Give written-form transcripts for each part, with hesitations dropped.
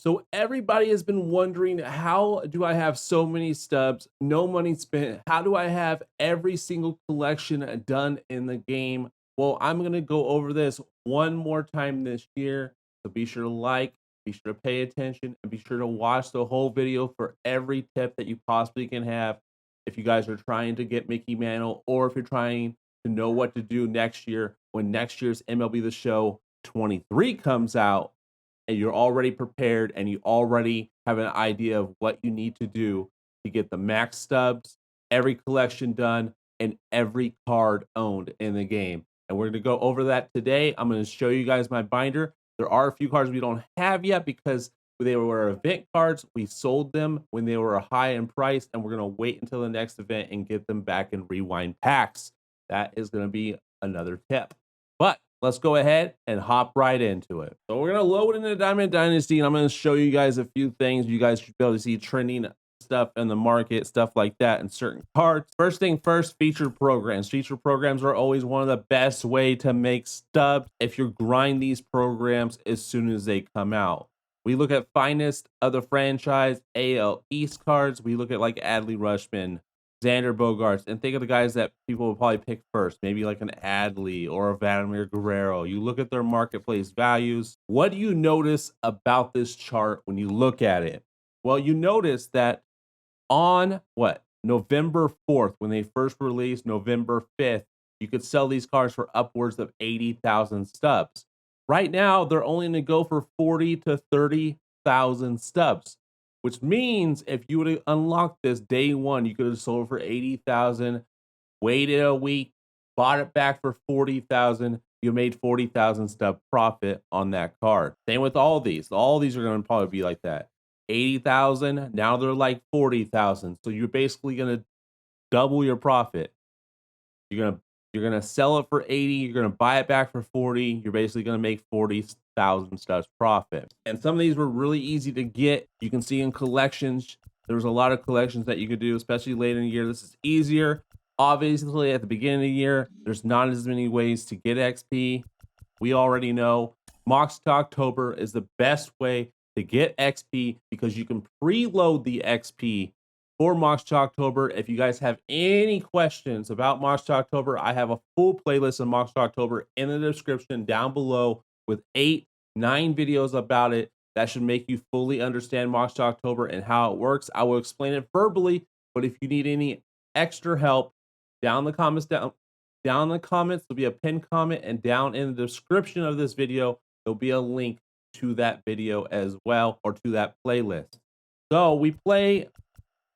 So everybody has been wondering, how do I have so many stubs, no money spent? How do I have every single collection done in the game? Well, I'm going to go over this one more time this year. So be sure to like, be sure to pay attention, and be sure to watch the whole video for every tip that you possibly can have if you guys are trying to get Mickey Mantle, or if you're trying to know what to do next year when next year's MLB The Show 23 comes out, and you're already prepared and you already have an idea of what you need to do to get the max stubs, every collection done, and every card owned in the game. And we're going to go over that today. I'm going to show you guys my binder. There are a few cards we don't have yet because they were event cards. We sold them when they were high in price, and we're going to wait until the next event and get them back in rewind packs. That is going to be another tip. But let's go ahead and hop right into it. So we're going to load into Diamond Dynasty, and I'm going to show you guys a few things. You guys should be able to see trending stuff in the market, stuff like that, and certain cards. First thing first, featured programs. Featured programs are always one of the best way to make stubs if you grind these programs as soon as they come out. We look at finest of the franchise, AL East cards. We look at like Adley Rushman, Xander Bogaerts, and think of the guys that people will probably pick first, maybe like an Adley or a Vladimir Guerrero. You look at their marketplace values. What do you notice about this chart when you look at it? Well, you notice that on November 4th, when they first released, November 5th, you could sell these cards for upwards of 80,000 stubs. Right now, they're only going to go for 40 to 30,000 stubs, which means if you would have unlocked this day one, you could have sold for 80,000, waited a week, bought it back for 40,000. You made 40,000 stub profit on that card. Same with all these. All these are going to probably be like that. 80,000, now they're like 40,000. So you're basically going to double your profit. You're gonna sell it for 80, you're gonna buy it back for 40, you're basically gonna make 40,000 stubs profit. And some of these were really easy to get. You can see in collections, there's a lot of collections that you could do, especially later in the year. This is easier. Obviously, at the beginning of the year, there's not as many ways to get XP. We already know Mox to October is the best way to get XP because you can preload the XP for Mox to October. If you guys have any questions about Mox to October, I have a full playlist of Mox to October in the description down below with 8, 9 videos about it. That should make you fully understand Mox to October and how it works. I will explain it verbally, but if you need any extra help, down in the comments, there'll be a pinned comment, and down in the description of this video, there'll be a link to that video as well, or to that playlist. So we play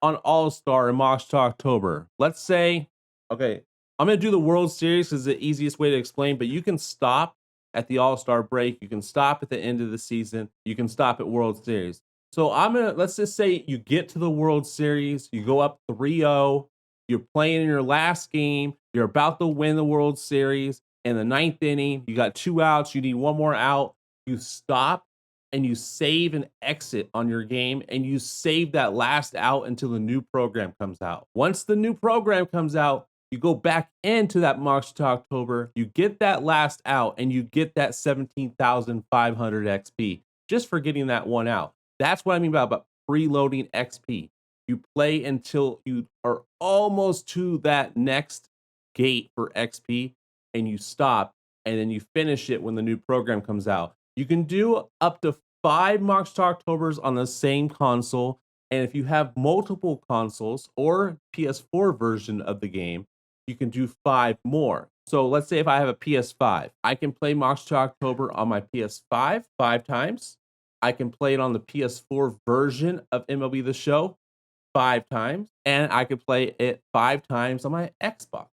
on All-Star in Mox to October. Let's say, okay, I'm going to do the World Series because it's the easiest way to explain, but you can stop at the All-Star break. You can stop at the end of the season. You can stop at World Series. So let's just say you get to the World Series, you go up 3-0, you're playing in your last game, you're about to win the World Series. In the 9th inning, you got 2 outs, you need 1 more out. You stop and you save and exit on your game, and you save that last out until the new program comes out. Once the new program comes out, you go back into that March to October, you get that last out, and you get that 17,500 XP just for getting that 1 out. That's what I mean about preloading XP. You play until you are almost to that next gate for XP, and you stop, and then you finish it when the new program comes out. You can do up to 5 Mox to Octobers on the same console, and if you have multiple consoles or PS4 version of the game, you can do 5 more. So let's say if I have a PS5, I can play Mox to October on my PS5 5 times. I can play it on the PS4 version of MLB The Show 5 times, and I could play it 5 times on my Xbox.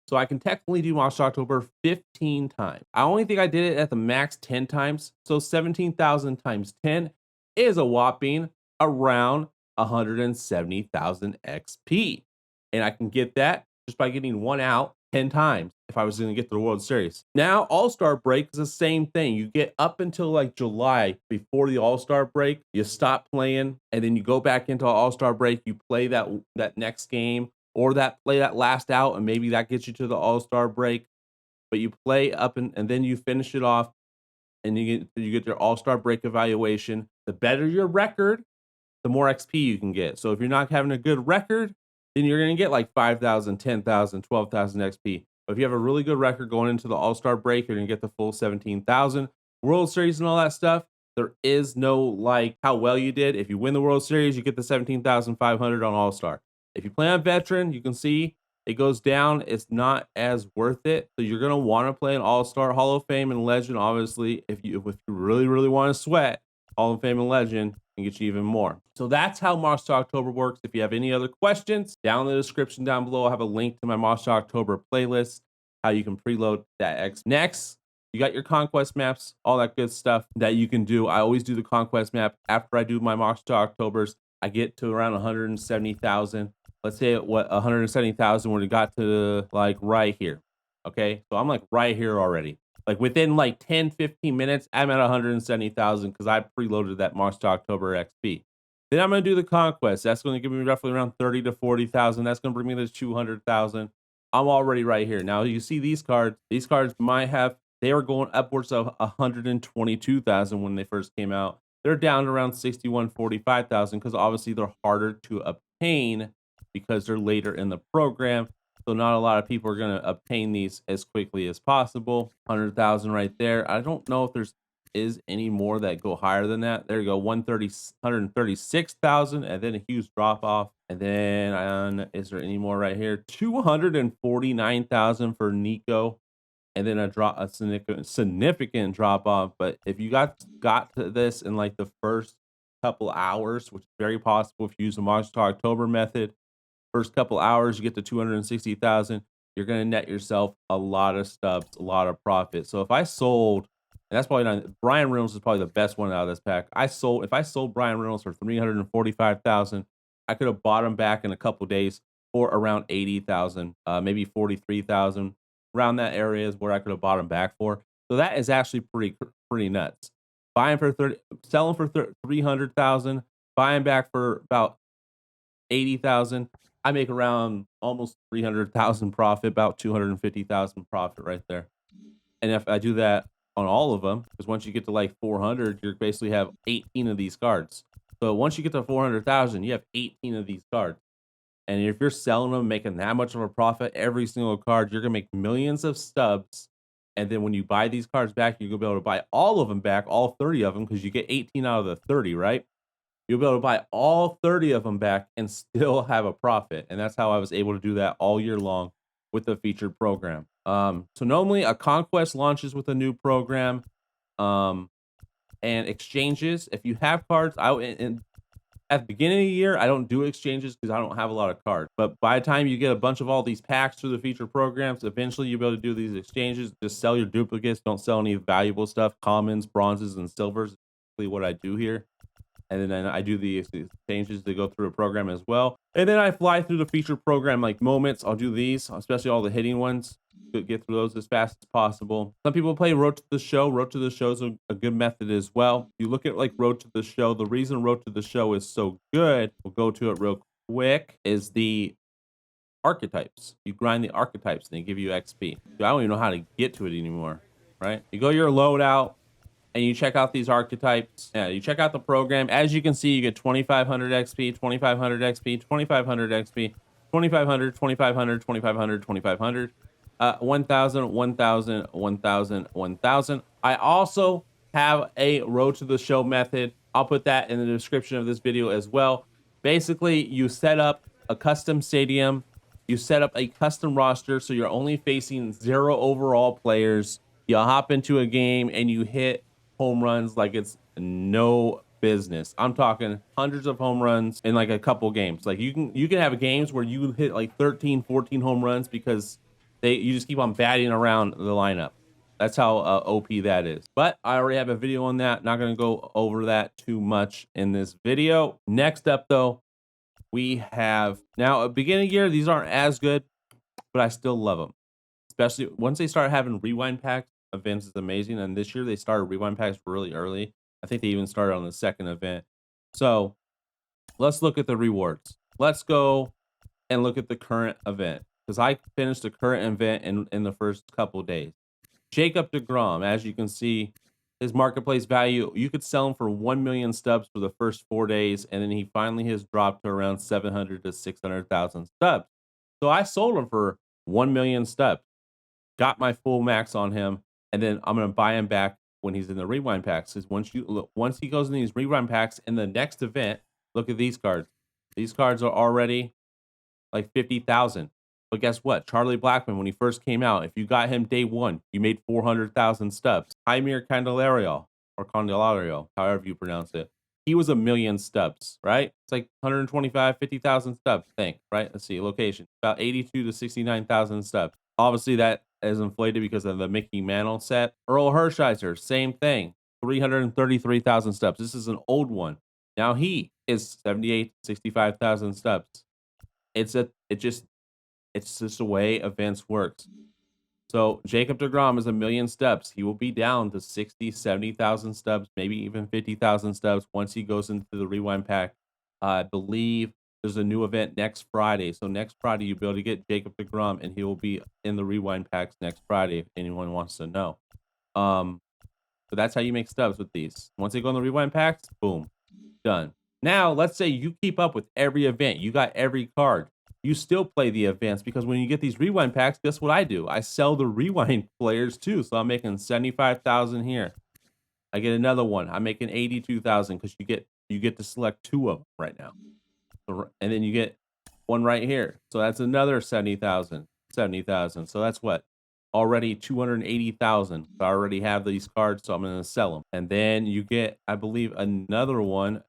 So I can technically do Mox to October 15 times. I only think I did it at the max 10 times. So 17,000 times 10 is a whopping around 170,000 XP. And I can get that just by getting 1 out 10 times if I was going to get to the World Series. Now, All-Star break is the same thing. You get up until like July before the All-Star break. You stop playing, and then you go back into All-Star break. You play that next game, or play that last out, and maybe that gets you to the All-Star break. But you play up and then you finish it off. and you get your all-star break evaluation. The better your record, the more XP you can get. So if you're not having a good record, then you're going to get like 5,000, 10,000, 12,000 XP. But if you have a really good record going into the all-star break, you're going to get the full 17,000. World Series and all that stuff, there is no like how well you did. If you win the World Series, you get the 17,500 on all-star. If you play on veteran, you can see it goes down. It's not as worth it. So you're going to want to play an all-star, Hall of Fame, and Legend. Obviously, if you really want to sweat, Hall of Fame and Legend can get you even more. So that's how March to October works. If you have any other questions, down in the description down below, I have a link to my March to October playlist, how you can preload that X. Next, you got your conquest maps, all that good stuff that you can do. I always do the conquest map after I do my March to Octobers. I get to around 170,000. Let's say what 170,000 when it got to like right here. Okay, so I'm like right here already. Like within like 10, 15 minutes, I'm at 170,000 because I preloaded that March to October XP. Then I'm going to do the conquest. That's going to give me roughly around 30 to 40,000. That's going to bring me to 200,000. I'm already right here. Now you see these cards. These cards might have, they were going upwards of 122,000 when they first came out. They're down to around 61, 45,000 because obviously they're harder to obtain because they're later in the program. So not a lot of people are going to obtain these as quickly as possible. 100,000 right there. I don't know if there's any more that go higher than that. There you go, 136,000, and then a huge drop off. And then is there any more right here? 249,000 for Nico, and then a significant drop off. But if you got to this in like the first couple hours, which is very possible if you use the March to October method, first couple hours you get to 260,000, you're going to net yourself a lot of stubs, a lot of profit. So if I sold, and that's probably not, Brian Reynolds is probably the best one out of this pack. If I sold Brian Reynolds for 345,000, I could have bought him back in a couple days for around 80,000, maybe 43,000. Around that area is where I could have bought him back for. So that is actually pretty nuts. Buying for 30, selling for 300,000, buying back for about 80,000. I make around almost 300,000 profit, about 250,000 profit right there. And if I do that on all of them, because once you get to like 400, you basically have 18 of these cards. So once you get to 400,000, you have 18 of these cards. And if you're selling them, making that much of a profit, every single card, you're going to make millions of stubs. And then when you buy these cards back, you're going to be able to buy all of them back, all 30 of them, because you get 18 out of the 30, right? You'll be able to buy all 30 of them back and still have a profit. And that's how I was able to do that all year long with the featured program. So normally a conquest launches with a new program and exchanges. If you have cards, at the beginning of the year, I don't do exchanges because I don't have a lot of cards. But by the time you get a bunch of all these packs through the featured programs, eventually you'll be able to do these exchanges. Just sell your duplicates. Don't sell any valuable stuff, commons, bronzes, and silvers. That's basically what I do here. And then I do the exchanges to go through a program as well. And then I fly through the featured program like moments. I'll do these, especially all the hitting ones. Get through those as fast as possible. Some people play Road to the Show. Road to the Show is a good method as well. You look at like Road to the Show. The reason Road to the Show is so good, we'll go to it real quick, is the archetypes. You grind the archetypes and they give you XP. I don't even know how to get to it anymore, right? You go your loadout, and you check out these archetypes. Yeah, you check out the program. As you can see, you get 2,500 XP, 2,500 XP, 2,500 XP, 2,500, 2,500, 2,500, 2,500, 1,000, 1,000, 1,000, 1,000. I also have a Road to the Show method. I'll put that in the description of this video as well. Basically, you set up a custom stadium. You set up a custom roster, so you're only facing 0 overall players. You hop into a game and you hit home runs like it's no business. I'm talking hundreds of home runs in like a couple games. Like you can have games where you hit like 13, 14 home runs because you just keep on batting around the lineup. That's how OP that is. But I already have a video on that. Not going to go over that too much in this video. Next up though, we have now at beginning of the year, these aren't as good, but I still love them. Especially once they start having rewind packs. Events is amazing, and this year they started rewind packs really early. I think they even started on the second event. So let's look at the rewards. Let's go and look at the current event because I finished the current event in the first couple days. Jacob deGrom, as you can see, his marketplace value, you could sell him for 1 million stubs for the first 4 days, and then he finally has dropped to around 700 to 600,000 stubs. So I sold him for 1 million stubs, got my full max on him, and then I'm gonna buy him back when he's in the rewind packs. Because once he goes in these rewind packs in the next event, look at these cards. These cards are already like 50,000. But guess what? Charlie Blackman, when he first came out, if you got him day one, you made 400,000 stubs. Jaime Candelario, or Candelario, however you pronounce it, he was a million stubs, right? It's like 125, 50,000 stubs, think, right? Let's see, location, about 82 to 69,000 stubs. Obviously, that is inflated because of the Mickey Mantle set. Earl Hershiser, same thing, 333,000 stubs. This is an old one. Now he is 78, 65,000 stubs. It's just the way events works. So Jacob DeGrom is a million stubs. He will be down to 60, 70,000 stubs, maybe even 50,000 stubs once he goes into the rewind pack. I believe there's a new event next Friday. So next Friday, you'll be able to get Jacob DeGrom, and he will be in the rewind packs next Friday if anyone wants to know. But that's how you make stubs with these. Once they go in the rewind packs, boom, done. Now, let's say you keep up with every event. You got every card. You still play the events because when you get these rewind packs, guess what I do? I sell the rewind players too. So I'm making 75,000 here. I get another one. I'm making 82,000 because you get to select two of them right now. And then you get one right here. So that's another 70,000. So that's what? Already 280,000. I already have these cards, so I'm going to sell them. And then you get, I believe, another one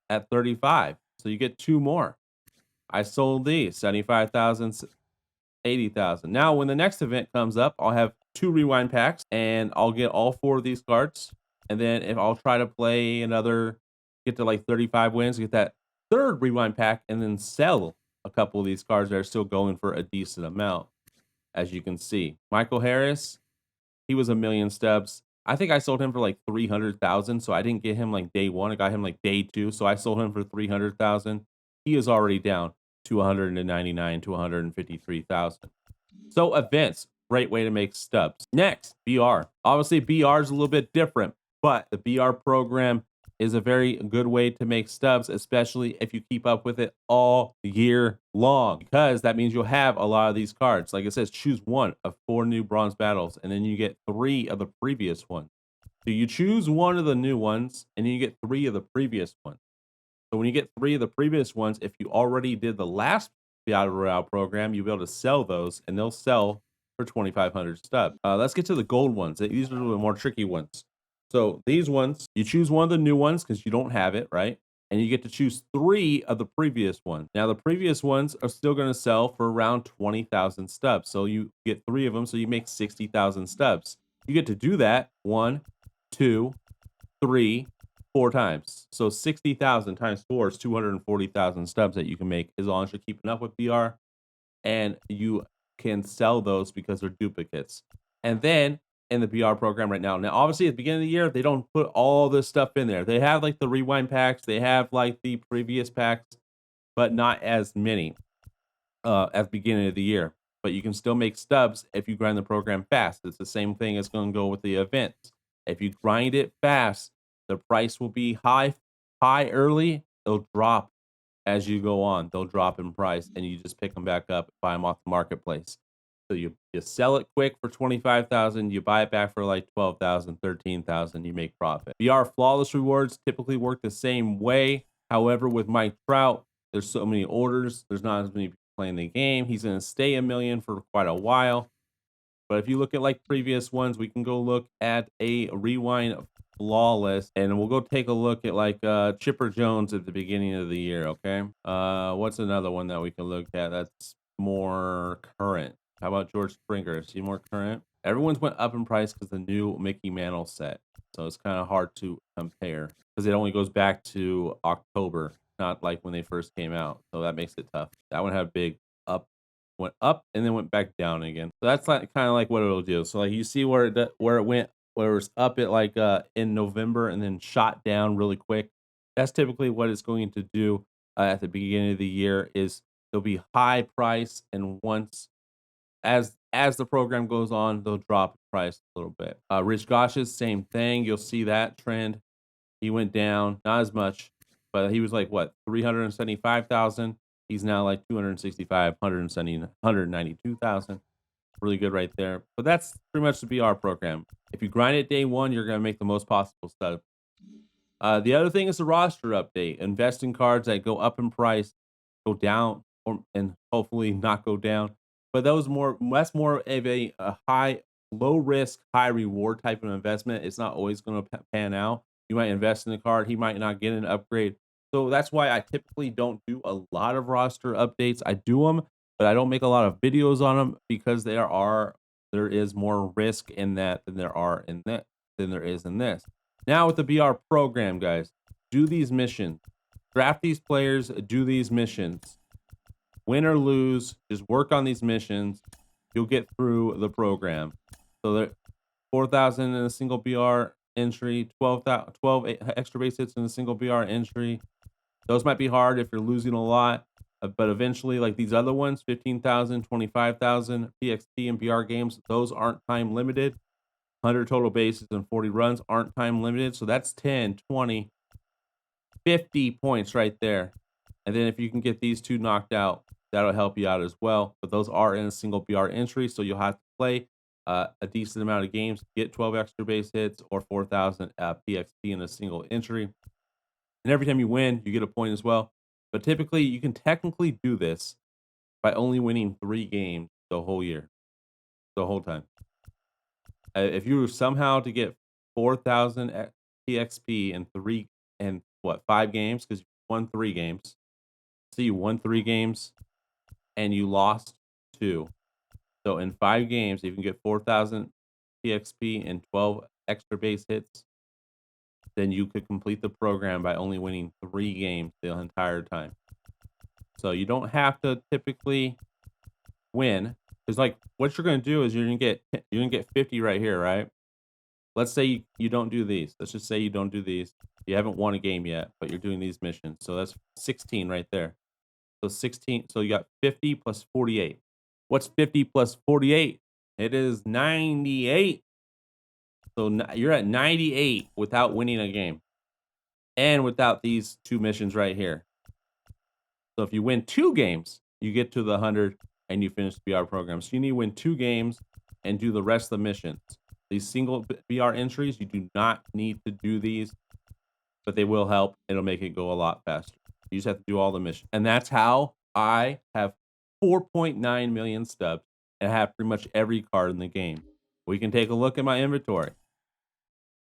at 35. So you get two more. I sold these 75,000, 80,000. Now, when the next event comes up, I'll have two rewind packs and I'll get all four of these cards. And then if I'll try to play another, get to like 35 wins, get that third rewind pack, and then sell a couple of these cards that are still going for a decent amount, as you can see. Michael Harris, he was a million stubs. I think I sold him for like 300,000. So I didn't get him like day one. I got him like day two. So I sold him for 300,000. He is already down to 199 to 153,000. So events, great way to make stubs. Next, BR. Obviously, BR is a little bit different, but the BR program is a very good way to make stubs, especially if you keep up with it all year long, because that means you'll have a lot of these cards. Like it says, choose one of 4 new bronze battles, and then you get 3 of the previous ones. So you choose one of the new ones, and then you get 3 of the previous ones. So when you get 3 of the previous ones, if you already did the last Battle Royale program, you'll be able to sell those, and they'll sell for 2,500 stubs. Let's get to the gold ones. These are the more tricky ones. So these ones, you choose one of the new ones because you don't have it, right? And you get to choose 3 of the previous ones. Now, the previous ones are still going to sell for around 20,000 stubs. So you get 3 of them, so you make 60,000 stubs. You get to do that 1, 2, 3, 4 times. So 60,000 times 4 is 240,000 stubs that you can make as long as you're keeping up with BR, and you can sell those because they're duplicates. And then in the BR program right now, obviously at the beginning of the year, they don't put all this stuff in there. They have like the rewind packs, they have like the previous packs, but not as many at the beginning of the year. But you can still make stubs if you grind the program fast. It's the same thing as going to go with the events. If you grind it fast, the price will be high early. They'll drop as you go on. They'll drop in price, and you just pick them back up, buy them off the marketplace. So you sell it quick for 25,000. You buy it back for like 12,000, 13,000. You make profit. BR flawless rewards typically work the same way. However, with Mike Trout, there's so many orders. There's not as many people playing the game. He's going to stay a million for quite a while. But if you look at like previous ones, we can go look at a rewind flawless, and we'll go take a look at like Chipper Jones at the beginning of the year. Okay. What's another one that we can look at that's more current? How about George Springer? Is he more current? Everyone's went up in price because the new Mickey Mantle set. So it's kind of hard to compare because it only goes back to October, not like when they first came out. So that makes it tough. That one had a big up, went up and then went back down again. So that's like kind of like what it'll do. So like you see where it went, where it was up at like in November and then shot down really quick. That's typically what it's going to do at the beginning of the year. Is there'll be high price, and once as the program goes on, they'll drop price a little bit. Rich Gosh's same thing. You'll see that trend. He went down, not as much, but he was like what 375,000. He's now like 265, 170, 192,000. Really good right there. But that's pretty much the BR program. If you grind it day one, you're gonna make the most possible stuff. The other thing is the roster update. Invest in cards that go up in price, go down, and hopefully not go down. But that's more of a high, low risk, high reward type of investment. It's not always going to pan out. You might invest in the card, he might not get an upgrade. So that's why I typically don't do a lot of roster updates. I do them, but I don't make a lot of videos on them because there is more risk in that than there is in this. Now with the BR program, guys, do these missions. Draft these players, do these missions. Win or lose, just work on these missions. You'll get through the program. So there 4,000 in a single BR entry, 12 extra base hits in a single BR entry. Those might be hard if you're losing a lot, but eventually, like these other ones, 15,000, 25,000 PXP and BR games, those aren't time limited. 100 total bases and 40 runs aren't time limited. So that's 10, 20, 50 points right there. And then if you can get these two knocked out, that'll help you out as well. But those are in a single BR entry, so you'll have to play a decent amount of games to get 12 extra base hits or 4,000 PXP in a single entry. And every time you win, you get a point as well. But typically, you can technically do this by only winning 3 games the whole year, the whole time. If you were somehow to get 4,000 PXP in 5 games, because you won 3 games. So you won 3 games and you lost 2. So in 5 games, if you can get 4,000 PXP and 12 extra base hits, then you could complete the program by only winning 3 games the entire time. So you don't have to typically win. Because like what you're gonna do is you're gonna get 50 right here, right? Let's say you don't do these. Let's just say you don't do these. You haven't won a game yet, but you're doing these missions. So that's 16 right there. So 16. So you got 50 plus 48. What's 50 plus 48? It is 98. So you're at 98 without winning a game. And without these 2 missions right here. So if you win 2 games, you get to the 100 and you finish the BR program. So you need to win 2 games and do the rest of the missions. These single BR entries, you do not need to do these, but they will help. It'll make it go a lot faster. You just have to do all the missions. And that's how I have 4.9 million stubs and have pretty much every card in the game. We can take a look at my inventory.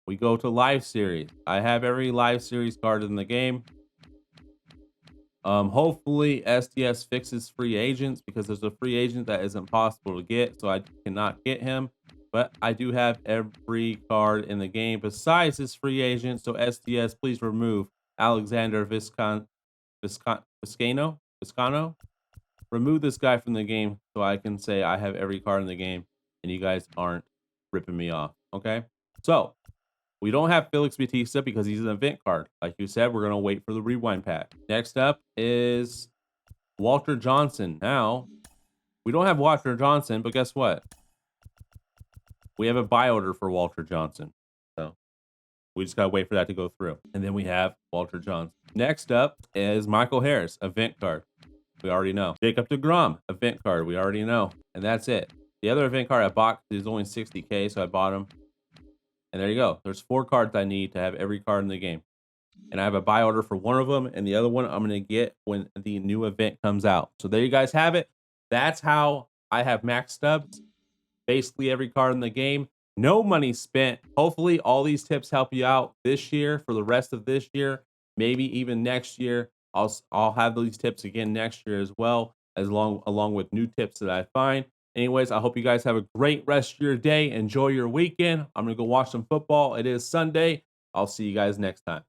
We go to live series. I have every live series card in the game. Hopefully SDS fixes free agents because there's a free agent that isn't possible to get, so I cannot get him. But I do have every card in the game besides this free agent. So SDS, please remove Alexander Viscano. Remove this guy from the game so I can say I have every card in the game and you guys aren't ripping me off. Okay. So we don't have Felix Bautista because he's an event card. Like you said, we're going to wait for the rewind pack. Next up is Walter Johnson. Now, we don't have Walter Johnson, but guess what? We have a buy order for Walter Johnson. So we just got to wait for that to go through. And then we have Walter Johnson. Next up is Michael Harris, event card. We already know. Jacob deGrom, event card. We already know. And that's it. The other event card I bought is only 60K, so I bought him. And there you go. There's 4 cards I need to have every card in the game. And I have a buy order for one of them, and the other one I'm going to get when the new event comes out. So there you guys have it. That's how I have max stubs. Basically every card in the game. No money spent. Hopefully all these tips help you out this year for the rest of this year. Maybe even next year. I'll have these tips again next year as well, along with new tips that I find. Anyways, I hope you guys have a great rest of your day. Enjoy your weekend. I'm going to go watch some football. It is Sunday. I'll see you guys next time.